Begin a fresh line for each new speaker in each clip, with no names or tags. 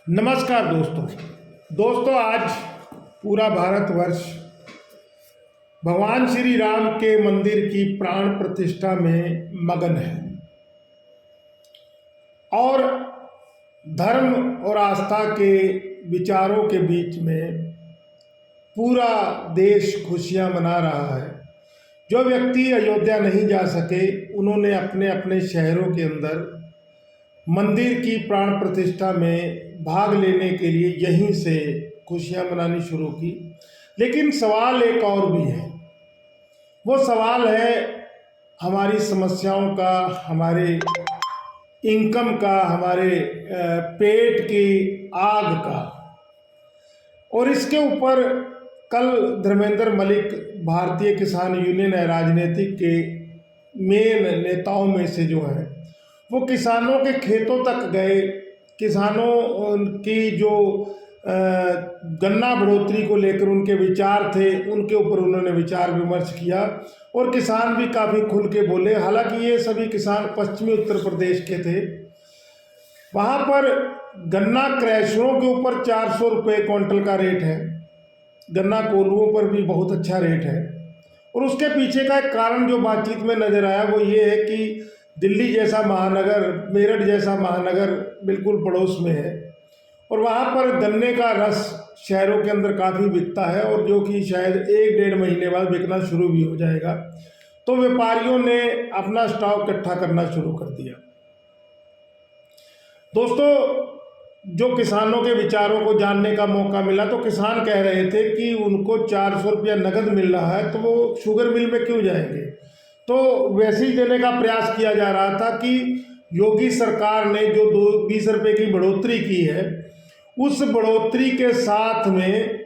नमस्कार दोस्तों आज पूरा भारतवर्ष भगवान श्री राम के मंदिर की प्राण प्रतिष्ठा में मगन है और धर्म और आस्था के विचारों के बीच में पूरा देश खुशियां मना रहा है। जो व्यक्ति अयोध्या नहीं जा सके उन्होंने अपने अपने शहरों के अंदर मंदिर की प्राण प्रतिष्ठा में भाग लेने के लिए यहीं से खुशियां मनानी शुरू की। लेकिन सवाल एक और भी है। वो सवाल है हमारी समस्याओं का, हमारे इनकम का, हमारे पेट की आग का। और इसके ऊपर कल धर्मेंद्र मलिक भारतीय किसान यूनियन राजनीतिक के मेन नेताओं में से जो है वो किसानों के खेतों तक गए। किसानों की जो गन्ना बढ़ोतरी को लेकर उनके विचार थे उनके ऊपर उन्होंने विचार विमर्श किया और किसान भी काफ़ी खुल के बोले। हालांकि ये सभी किसान पश्चिमी उत्तर प्रदेश के थे। वहाँ पर गन्ना क्रैशरों के ऊपर 400 रुपये क्विंटल का रेट है, गन्ना कोल्हुओं पर भी बहुत अच्छा रेट है। और उसके पीछे का एक कारण जो बातचीत में नज़र आया वो ये है कि दिल्ली जैसा महानगर, मेरठ जैसा महानगर बिल्कुल पड़ोस में है और वहाँ पर गन्ने का रस शहरों के अंदर काफ़ी बिकता है और जो कि शायद 1-1.5 महीने बाद बिकना शुरू भी हो जाएगा। तो व्यापारियों ने अपना स्टॉक इकट्ठा करना शुरू कर दिया। दोस्तों, जो किसानों के विचारों को जानने का मौका मिला तो किसान कह रहे थे कि उनको 400 रुपया नगद मिल रहा है तो वो शुगर मिल में क्यों जाएंगे। तो वैसे ही देने का प्रयास किया जा रहा था कि योगी सरकार ने जो 20 रुपये की बढ़ोतरी की है उस बढ़ोतरी के साथ में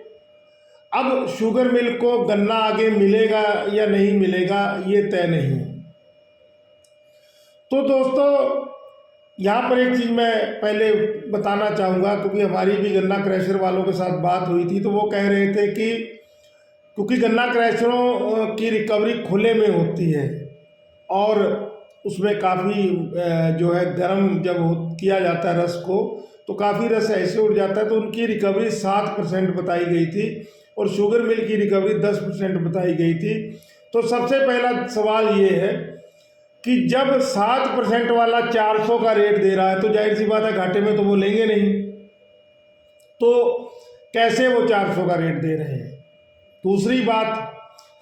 अब शुगर मिल को गन्ना आगे मिलेगा या नहीं मिलेगा ये तय नहीं। तो दोस्तों, यहाँ पर एक चीज़ मैं पहले बताना चाहूँगा क्योंकि हमारी भी गन्ना क्रैशर वालों के साथ बात हुई थी तो वो कह रहे थे कि क्योंकि गन्ना क्रैशरों की रिकवरी खुले में होती है और उसमें काफ़ी जो है गर्म जब किया जाता है रस को तो काफ़ी रस ऐसे उड़ जाता है। तो उनकी रिकवरी 7% बताई गई थी और शुगर मिल की रिकवरी 10% बताई गई थी। तो सबसे पहला सवाल ये है कि जब 7% वाला 400 का रेट दे रहा है तो जाहिर सी बात है घाटे में तो वो लेंगे नहीं। तो कैसे वो 400 का रेट दे रहे हैं। दूसरी बात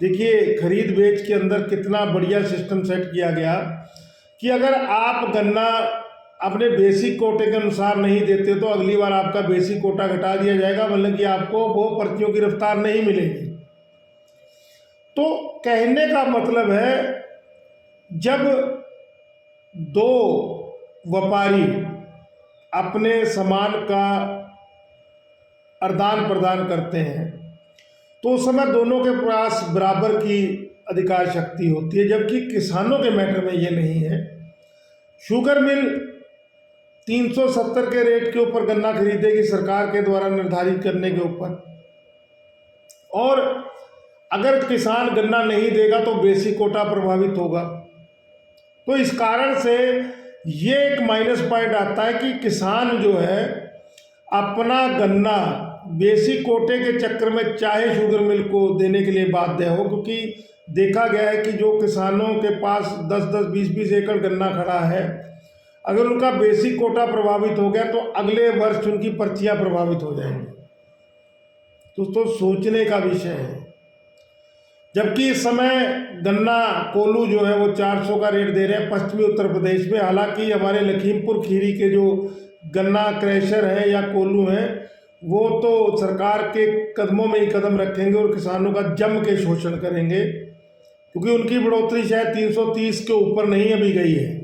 देखिए, खरीद बेच के अंदर कितना बढ़िया सिस्टम सेट किया गया कि अगर आप गन्ना अपने बेसिक कोटे के अनुसार नहीं देते तो अगली बार आपका बेसिक कोटा घटा दिया जाएगा, मतलब कि आपको वो पर्चियों की रफ्तार नहीं मिलेगी। तो कहने का मतलब है जब दो व्यापारी अपने सामान का आदान प्रदान करते हैं तो उस समय दोनों के पास बराबर की अधिकार शक्ति होती है, जबकि किसानों के मैटर में ये नहीं है। शुगर मिल 370 के रेट के ऊपर गन्ना खरीदेगी सरकार के द्वारा निर्धारित करने के ऊपर, और अगर किसान गन्ना नहीं देगा तो बेसिक कोटा प्रभावित होगा। तो इस कारण से ये एक माइनस पॉइंट आता है कि किसान जो है अपना गन्ना बेसिक कोटे के चक्कर में चाहे शुगर मिल को देने के लिए बाध्य हो, क्योंकि देखा गया है कि जो किसानों के पास 10-10, 20-20 एकड़ गन्ना खड़ा है अगर उनका बेसिक कोटा प्रभावित हो गया तो अगले वर्ष उनकी पर्चियां प्रभावित हो जाएंगी। तो सोचने का विषय है। जबकि इस समय गन्ना कोल्हू जो है वो 400 का रेट दे रहे हैं पश्चिमी उत्तर प्रदेश में। हालांकि हमारे लखीमपुर खीरी के जो गन्ना क्रैशर है या कोल्हू हैं वो तो सरकार के कदमों में ही कदम रखेंगे और किसानों का जम के शोषण करेंगे, क्योंकि उनकी बढ़ोतरी शायद 330 के ऊपर नहीं अभी गई है।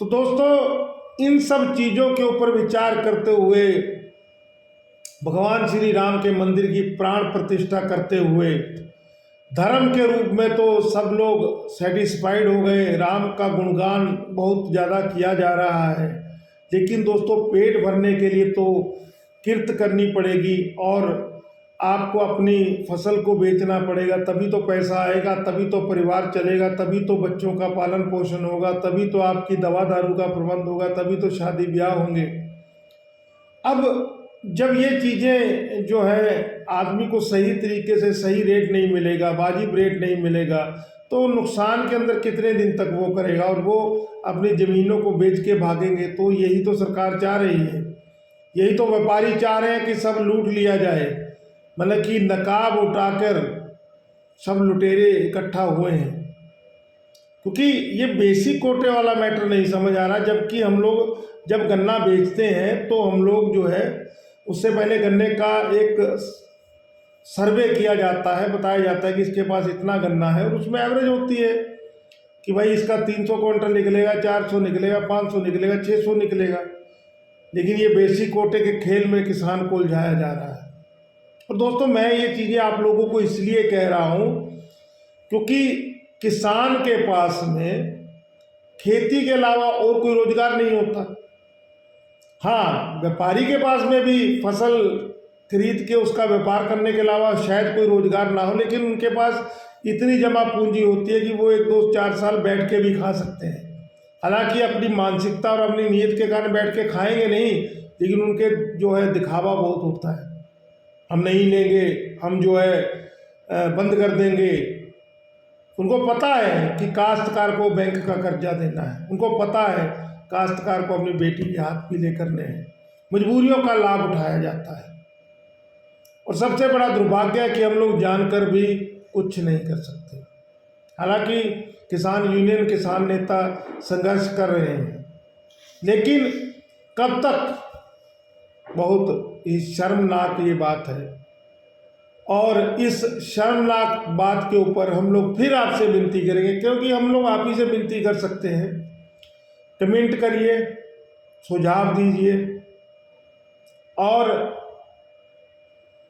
तो दोस्तों, इन सब चीज़ों के ऊपर विचार करते हुए भगवान श्री राम के मंदिर की प्राण प्रतिष्ठा करते हुए धर्म के रूप में तो सब लोग सेटिस्फाइड हो गए। राम का गुणगान बहुत ज़्यादा किया जा रहा है, लेकिन दोस्तों पेट भरने के लिए तो किर्त करनी पड़ेगी और आपको अपनी फसल को बेचना पड़ेगा, तभी तो पैसा आएगा, तभी तो परिवार चलेगा, तभी तो बच्चों का पालन पोषण होगा, तभी तो आपकी दवा दारू का प्रबंध होगा, तभी तो शादी ब्याह होंगे। अब जब ये चीज़ें जो है आदमी को सही तरीके से सही रेट नहीं मिलेगा, वाजिब रेट नहीं मिलेगा, तो नुकसान के अंदर कितने दिन तक वो करेगा और वो अपनी ज़मीनों को बेच के भागेंगे। तो यही तो सरकार चाह रही है, यही तो व्यापारी चाह रहे हैं कि सब लूट लिया जाए, मतलब कि नकाब उठाकर सब लुटेरे इकट्ठा हुए हैं। क्योंकि ये बेसिक कोटे वाला मैटर नहीं समझ आ रहा। जबकि हम लोग जब गन्ना बेचते हैं तो हम लोग जो है उससे पहले गन्ने का एक सर्वे किया जाता है, बताया जाता है कि इसके पास इतना गन्ना है, और उसमें एवरेज होती है कि भाई इसका 300 क्विंटल निकलेगा, 400 निकलेगा, 500 निकलेगा, 600 निकलेगा। लेकिन ये बेसिक कोटे के खेल में किसान को उलझाया जा रहा है। और दोस्तों, मैं ये चीज़ें आप लोगों को इसलिए कह रहा हूँ क्योंकि किसान के पास में खेती के अलावा और कोई रोजगार नहीं होता। हाँ, व्यापारी के पास में भी फसल खरीद के उसका व्यापार करने के अलावा शायद कोई रोजगार ना हो, लेकिन उनके पास इतनी जमा पूंजी होती है कि वो 1-2-4 साल बैठ के भी खा सकते हैं। हालांकि अपनी मानसिकता और अपनी नीयत के कारण बैठ के खाएंगे नहीं, लेकिन उनके जो है दिखावा बहुत होता है। हम नहीं लेंगे, हम जो है बंद कर देंगे। उनको पता है कि काश्तकार को बैंक का कर्जा देना है, उनको पता है काश्तकार को अपनी बेटी के हाथ पीले करने हैं। मजबूरियों का लाभ उठाया जाता है। और सबसे बड़ा दुर्भाग्य है कि हम लोग जानकर भी कुछ नहीं कर सकते। हालांकि किसान यूनियन, किसान नेता संघर्ष कर रहे हैं, लेकिन कब तक? बहुत ही शर्मनाक ये बात है। और इस शर्मनाक बात के ऊपर हम लोग फिर आपसे विनती करेंगे, क्योंकि हम लोग आप ही से विनती कर सकते हैं। कमेंट करिए, सुझाव दीजिए, और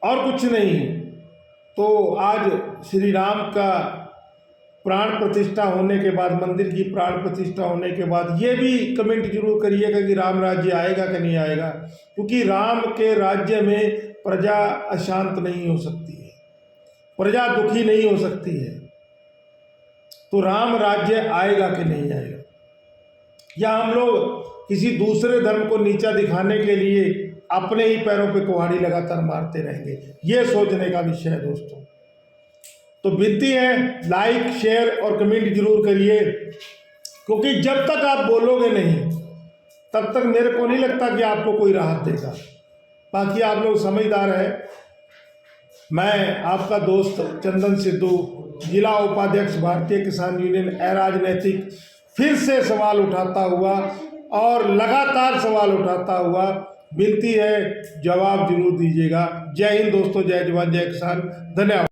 कुछ नहीं तो आज श्री राम का प्राण प्रतिष्ठा होने के बाद, मंदिर की प्राण प्रतिष्ठा होने के बाद ये भी कमेंट जरूर करिएगा कि राम राज्य आएगा कि नहीं आएगा। क्योंकि राम के राज्य में प्रजा अशांत नहीं हो सकती है, प्रजा दुखी नहीं हो सकती है। तो राम राज्य आएगा कि नहीं आएगा, या हम लोग किसी दूसरे धर्म को नीचा दिखाने के लिए अपने ही पैरों पे कुल्हाड़ी लगातार मारते रहेंगे, ये सोचने का विषय है दोस्तों। तो विनती है, लाइक, शेयर और कमेंट जरूर करिए, क्योंकि जब तक आप बोलोगे नहीं तब तक मेरे को नहीं लगता कि आपको कोई राहत देगा। बाकी आप लोग समझदार हैं। मैं आपका दोस्त चंदन सिद्धू, जिला उपाध्यक्ष भारतीय किसान यूनियन अराजनैतिक, फिर से सवाल उठाता हुआ और लगातार सवाल उठाता हुआ विनती है, जवाब जरूर दीजिएगा। जय हिंद दोस्तों, जय जवान जय किसान, धन्यवाद।